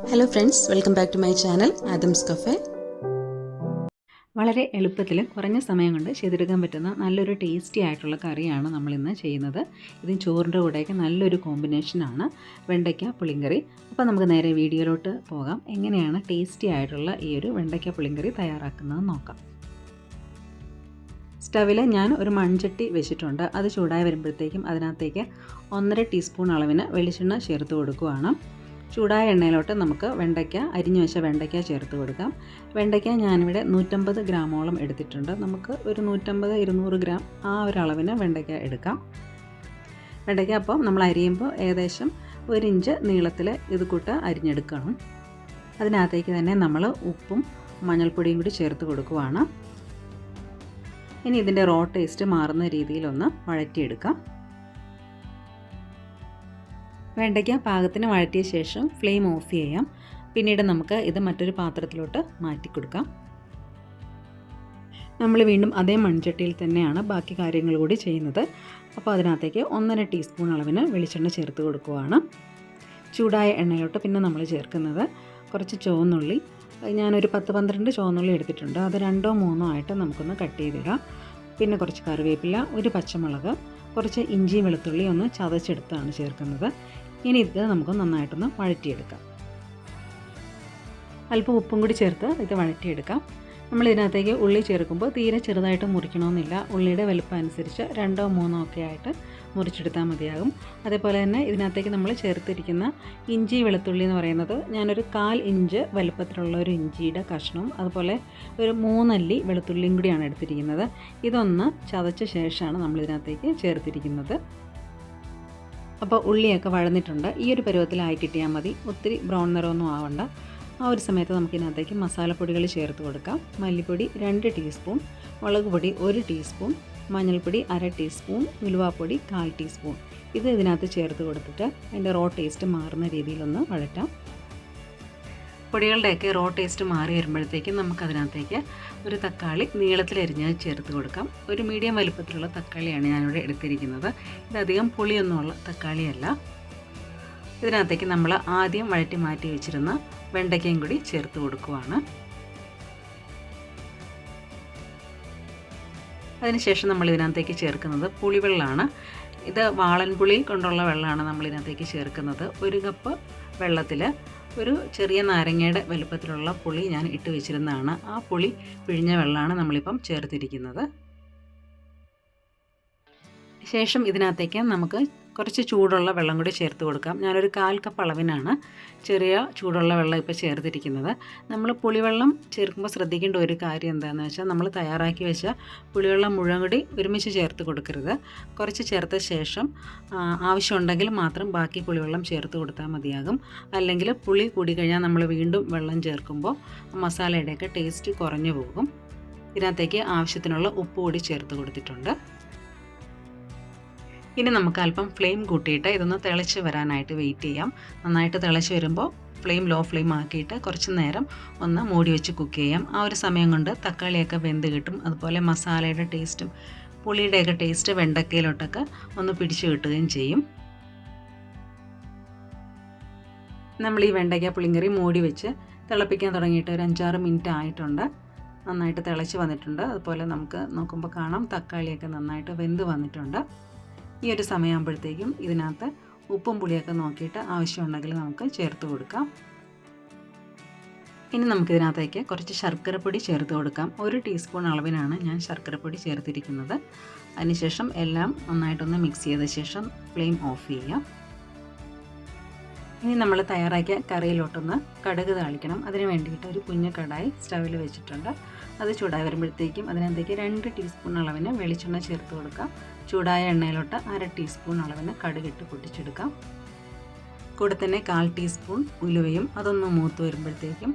Hello friends, welcome back to my channel Adam's cafe. വളരെ എളുപ്പത്തിൽ കുറഞ്ഞ സമയം കൊണ്ട് ചെയ്തെടുക്കാൻ പറ്റുന്ന നല്ലൊരു ടേസ്റ്റി ആയിട്ടുള്ള കറിയാണ് നമ്മളിന്ന് ചെയ്യുന്നത്. ഇതും ചോറിൻ്റെ കൂടെയൊക്കെ നല്ലൊരു കോമ്പിനേഷനാണ് വെണ്ടയ്ക്ക പുളിങ്കറി. അപ്പോൾ നമുക്ക് നേരെ വീഡിയോയിലോട്ട് പോകാം. എങ്ങനെയാണ് ടേസ്റ്റി ആയിട്ടുള്ള ഈ ഒരു വെണ്ടയ്ക്ക പുളിങ്കറി തയ്യാറാക്കുന്നത് നോക്കാം. സ്റ്റവിൽ ഞാൻ ഒരു മൺചട്ടി വെച്ചിട്ടുണ്ട്. അത് ചൂടായി വരുമ്പോഴത്തേക്കും അതിനകത്തേക്ക് 1.5 ടീസ്പൂൺ അളവിന് വെളിച്ചെണ്ണ ചേർത്ത് കൊടുക്കുകയാണ്. ചൂടായ എണ്ണയിലോട്ട് നമുക്ക് അരിഞ്ഞു വെച്ച വെണ്ടയ്ക്ക ചേർത്ത് കൊടുക്കാം. വെണ്ടയ്ക്ക ഞാനിവിടെ 150 ഗ്രാമോളം എടുത്തിട്ടുണ്ട്. നമുക്ക് ഒരു 150-200 ഗ്രാം ആ ഒരു അളവിന് വെണ്ടയ്ക്ക എടുക്കാം. വെണ്ടയ്ക്ക അപ്പം നമ്മൾ അരിയുമ്പോൾ ഏകദേശം 1 ഇഞ്ച് നീളത്തിൽ ഇത് കൂട്ട് അരിഞ്ഞെടുക്കണം. അതിനകത്തേക്ക് തന്നെ നമ്മൾ ഉപ്പും മഞ്ഞൾപ്പൊടിയും കൂടി ചേർത്ത് കൊടുക്കുവാണ്. ഇനി ഇതിൻ്റെ റോ ടേസ്റ്റ് മാറുന്ന രീതിയിലൊന്ന് വഴറ്റിയെടുക്കാം. വെണ്ടയ്ക്ക പാകത്തിന് വഴറ്റിയ ശേഷം ഫ്ലെയിം ഓഫ് ചെയ്യാം. പിന്നീട് നമുക്ക് ഇത് മറ്റൊരു പാത്രത്തിലോട്ട് മാറ്റി കൊടുക്കാം. നമ്മൾ വീണ്ടും അതേ മൺചട്ടിയിൽ തന്നെയാണ് ബാക്കി കാര്യങ്ങൾ കൂടി ചെയ്യുന്നത്. അപ്പോൾ അതിനകത്തേക്ക് 1.5 ടീസ്പൂൺ അളവിന് വെളിച്ചെണ്ണ ചേർത്ത് കൊടുക്കുകയാണ്. ചൂടായ എണ്ണയിലോട്ട് പിന്നെ നമ്മൾ ചേർക്കുന്നത് കുറച്ച് ചുവന്നുള്ളി. ഞാനൊരു 10-12 ചുവന്നുള്ളി എടുത്തിട്ടുണ്ട്. അത് 2-3 ആയിട്ട് നമുക്കൊന്ന് കട്ട് ചെയ്തിടാം. പിന്നെ കുറച്ച് കറിവേപ്പില, ഒരു പച്ചമുളക്, കുറച്ച് ഇഞ്ചി വെളുത്തുള്ളി ഒന്ന് ചതച്ചെടുത്താണ് ചേർക്കുന്നത്. ഇനി ഇത് നമുക്ക് നന്നായിട്ടൊന്ന് വഴറ്റിയെടുക്കാം. അല്പം ഉപ്പും കൂടി ചേർത്ത് ഇത് വഴറ്റിയെടുക്കാം. നമ്മൾ ഇതിനകത്തേക്ക് ഉള്ളി ചേർക്കുമ്പോൾ തീരെ ചെറുതായിട്ട് മുറിക്കണമെന്നില്ല. ഉള്ളിയുടെ വലുപ്പം അനുസരിച്ച് 2-3 ഒക്കെ ആയിട്ട് മുറിച്ചെടുത്താൽ മതിയാകും. അതേപോലെ തന്നെ ഇതിനകത്തേക്ക് നമ്മൾ ചേർത്തിരിക്കുന്ന ഇഞ്ചി വെളുത്തുള്ളി എന്ന് പറയുന്നത് ഞാനൊരു 1/4 ഇഞ്ച് വലുപ്പത്തിലുള്ള ഒരു ഇഞ്ചിയുടെ കഷ്ണവും അതുപോലെ ഒരു 3 അല്ലി വെളുത്തുള്ളിയും കൂടിയാണ് എടുത്തിരിക്കുന്നത്. ഇതൊന്ന് ചതച്ച ശേഷമാണ് നമ്മൾ ഇതിനകത്തേക്ക് ചേർത്തിരിക്കുന്നത്. അപ്പോൾ ഉള്ളിയൊക്കെ വഴന്നിട്ടുണ്ട്. ഈ ഒരു പരുവത്തിലായി കിട്ടിയാൽ മതി. ഒത്തിരി ബ്രൗൺ നിറമൊന്നും ആവണ്ട. ആ ഒരു സമയത്ത് നമുക്കിതിനകത്തേക്ക് മസാലപ്പൊടികൾ ചേർത്ത് കൊടുക്കാം. മല്ലിപ്പൊടി 2 ടീസ്പൂൺ, മുളക് പൊടി 1 ടീസ്പൂൺ, മഞ്ഞൾപ്പൊടി 1/2 ടീസ്പൂൺ, ഉലുവാപ്പൊടി 1/4 ടീസ്പൂൺ. ഇത് ഇതിനകത്ത് ചേർത്ത് കൊടുത്തിട്ട് അതിൻ്റെ റോ ടേസ്റ്റ് മാറുന്ന രീതിയിലൊന്ന് വഴറ്റാം. പൊടികളുടെയൊക്കെ റോ ടേസ്റ്റ് മാറി വരുമ്പോഴത്തേക്കും നമുക്കതിനകത്തേക്ക് ഒരു തക്കാളി നീളത്തിലരിഞ്ഞ് ചേർത്ത് കൊടുക്കാം. ഒരു മീഡിയം വലുപ്പത്തിലുള്ള തക്കാളിയാണ് ഞാനിവിടെ എടുത്തിരിക്കുന്നത്. ഇതധികം പുളിയൊന്നുമുള്ള തക്കാളിയല്ല. ഇതിനകത്തേക്ക് നമ്മൾ ആദ്യം വഴറ്റി മാറ്റി വെച്ചിരുന്ന വെണ്ടയ്ക്കയും കൂടി ചേർത്ത് കൊടുക്കുവാണ്. അതിനുശേഷം നമ്മൾ ഇതിനകത്തേക്ക് ചേർക്കുന്നത് പുളിവെള്ളമാണ്. ഇത് വാളൻപുളി കൊണ്ടുള്ള വെള്ളമാണ് നമ്മൾ ഇതിനകത്തേക്ക് ചേർക്കുന്നത്. 1 കപ്പ് വെള്ളത്തിൽ ഒരു ചെറിയ നാരങ്ങയുടെ വലുപ്പത്തിലുള്ള പുളി ഞാൻ ഇട്ട് വെച്ചിരുന്നതാണ്. ആ പുളി പിഴിഞ്ഞ വെള്ളമാണ് നമ്മളിപ്പം ചേർത്തിരിക്കുന്നത്. ശേഷം ഇതിനകത്തേക്ക് നമുക്ക് കുറച്ച് ചൂടുള്ള വെള്ളം കൂടി ചേർത്ത് കൊടുക്കാം. ഞാനൊരു 1/4 കപ്പ് അളവിനാണ് ചെറിയ ചൂടുള്ള വെള്ളം ഇപ്പോൾ ചേർത്തിരിക്കുന്നത്. നമ്മൾ പുളിവെള്ളം ചേർക്കുമ്പോൾ ശ്രദ്ധിക്കേണ്ട ഒരു കാര്യം എന്താണെന്ന് വെച്ചാൽ നമ്മൾ തയ്യാറാക്കി വെച്ച പുളിവെള്ളം മുഴുവൻ കൂടി ഒരുമിച്ച് ചേർത്ത് കൊടുക്കരുത്. കുറച്ച് ചേർത്ത ശേഷം ആവശ്യമുണ്ടെങ്കിൽ മാത്രം ബാക്കി പുളിവെള്ളം ചേർത്ത് കൊടുത്താൽ മതിയാകും. അല്ലെങ്കിൽ പുളി കൂടിക്കഴിഞ്ഞാൽ നമ്മൾ വീണ്ടും വെള്ളം ചേർക്കുമ്പോൾ മസാലയുടെയൊക്കെ ടേസ്റ്റ് കുറഞ്ഞു പോകും. ഇതിനകത്തേക്ക് ആവശ്യത്തിനുള്ള ഉപ്പ് കൂടി ചേർത്ത് കൊടുത്തിട്ടുണ്ട്. ഇനി നമുക്ക് അല്പം ഫ്ലെയിം കൂട്ടിയിട്ട് ഇതൊന്ന് തിളച്ച് വരാനായിട്ട് വെയിറ്റ് ചെയ്യാം. നന്നായിട്ട് തിളച്ച് വരുമ്പോൾ ലോ ഫ്ലെയിം ആക്കിയിട്ട് കുറച്ച് നേരം ഒന്ന് മൂടി വെച്ച് കുക്ക് ചെയ്യാം. ആ ഒരു സമയം കൊണ്ട് തക്കാളിയൊക്കെ വെന്ത് കിട്ടും. അതുപോലെ മസാലയുടെ ടേസ്റ്റും പുളിയുടെയൊക്കെ ടേസ്റ്റ് വെണ്ടക്കയിലോട്ടൊക്കെ ഒന്ന് പിടിച്ചു കിട്ടുകയും ചെയ്യും. നമ്മൾ ഈ വെണ്ടയ്ക്ക പുളിങ്കറി മൂടി വെച്ച് തിളപ്പിക്കാൻ തുടങ്ങിയിട്ട് ഒരു 5-6 മിനിറ്റ് ആയിട്ടുണ്ട്. നന്നായിട്ട് തിളച്ച് വന്നിട്ടുണ്ട്. അതുപോലെ നമുക്ക് നോക്കുമ്പോൾ കാണാം തക്കാളിയൊക്കെ നന്നായിട്ട് വെന്ത് വന്നിട്ടുണ്ട്. ഈ ഒരു സമയമാകുമ്പോഴത്തേക്കും ഇതിനകത്ത് ഉപ്പും പുളിയൊക്കെ നോക്കിയിട്ട് ആവശ്യമുണ്ടെങ്കിൽ നമുക്ക് ചേർത്ത് കൊടുക്കാം. ഇനി നമുക്കിതിനകത്തേക്ക് കുറച്ച് ശർക്കരപ്പൊടി ചേർത്ത് കൊടുക്കാം. 1 ടീസ്പൂൺ അളവിനാണ് ഞാൻ ശർക്കരപ്പൊടി ചേർത്തിരിക്കുന്നത്. അതിനുശേഷം എല്ലാം നന്നായിട്ടൊന്ന് മിക്സ് ചെയ്ത ശേഷം ഫ്ലെയിം ഓഫ് ചെയ്യാം. ഇനി നമ്മൾ തയ്യാറാക്കിയ കറിയിലോട്ടൊന്ന് കടുക് താളിക്കണം. അതിന് വേണ്ടിയിട്ട് ഒരു കുഞ്ഞു കടായി സ്റ്റവിൽ വെച്ചിട്ടുണ്ട്. അത് ചൂടായി വരുമ്പോഴത്തേക്കും അതിനകത്തേക്ക് 2 ടീസ്പൂൺ അളവിന് വെളിച്ചെണ്ണ ചേർത്ത് കൊടുക്കാം. ചൂടായ എണ്ണയിലോട്ട് 1/2 ടീസ്പൂൺ അളവിന് കടുകിട്ട് പൊട്ടിച്ചെടുക്കാം. കൂടെ തന്നെ 1/4 ടീസ്പൂൺ ഉലുവയും അതൊന്ന് മൂത്ത് വരുമ്പോഴത്തേക്കും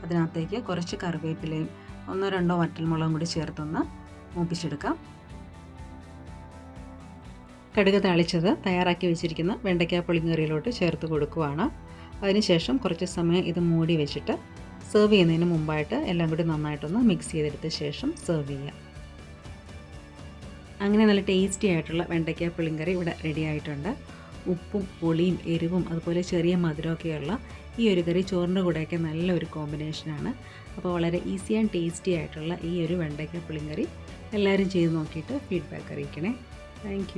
അതിനകത്തേക്ക് കുറച്ച് കറിവേപ്പിലയും 1-2 വറ്റൽമുളകും കൂടി ചേർത്തൊന്ന് മൂപ്പിച്ചെടുക്കാം. കടുക് താളിച്ചത് തയ്യാറാക്കി വെച്ചിരിക്കുന്ന വെണ്ടയ്ക്ക പുളിങ്കറിയിലോട്ട് ചേർത്ത് കൊടുക്കുവാണ്. അതിനുശേഷം കുറച്ച് സമയം ഇത് മൂടി വെച്ചിട്ട് സെർവ് ചെയ്യുന്നതിന് മുമ്പായിട്ട് എല്ലാം കൂടി നന്നായിട്ടൊന്ന് മിക്സ് ചെയ്തെടുത്ത ശേഷം സെർവ് ചെയ്യാം. അങ്ങനെ നല്ല ടേസ്റ്റി ആയിട്ടുള്ള വെണ്ടയ്ക്ക പുളിങ്കറി ഇവിടെ റെഡി ആയിട്ടുണ്ട്. ഉപ്പും പുളിയും എരിവും അതുപോലെ ചെറിയ മധുരമൊക്കെയുള്ള ഈ ഒരു കറി ചോറിൻ്റെ കൂടെയൊക്കെ നല്ലൊരു കോമ്പിനേഷനാണ്. അപ്പോൾ വളരെ ഈസി ആൻഡ് ടേസ്റ്റി ആയിട്ടുള്ള ഈ ഒരു വെണ്ടയ്ക്ക പുളിങ്കറി എല്ലാവരും ചെയ്ത് നോക്കിയിട്ട് ഫീഡ്ബാക്ക് അറിയിക്കണേ. താങ്ക്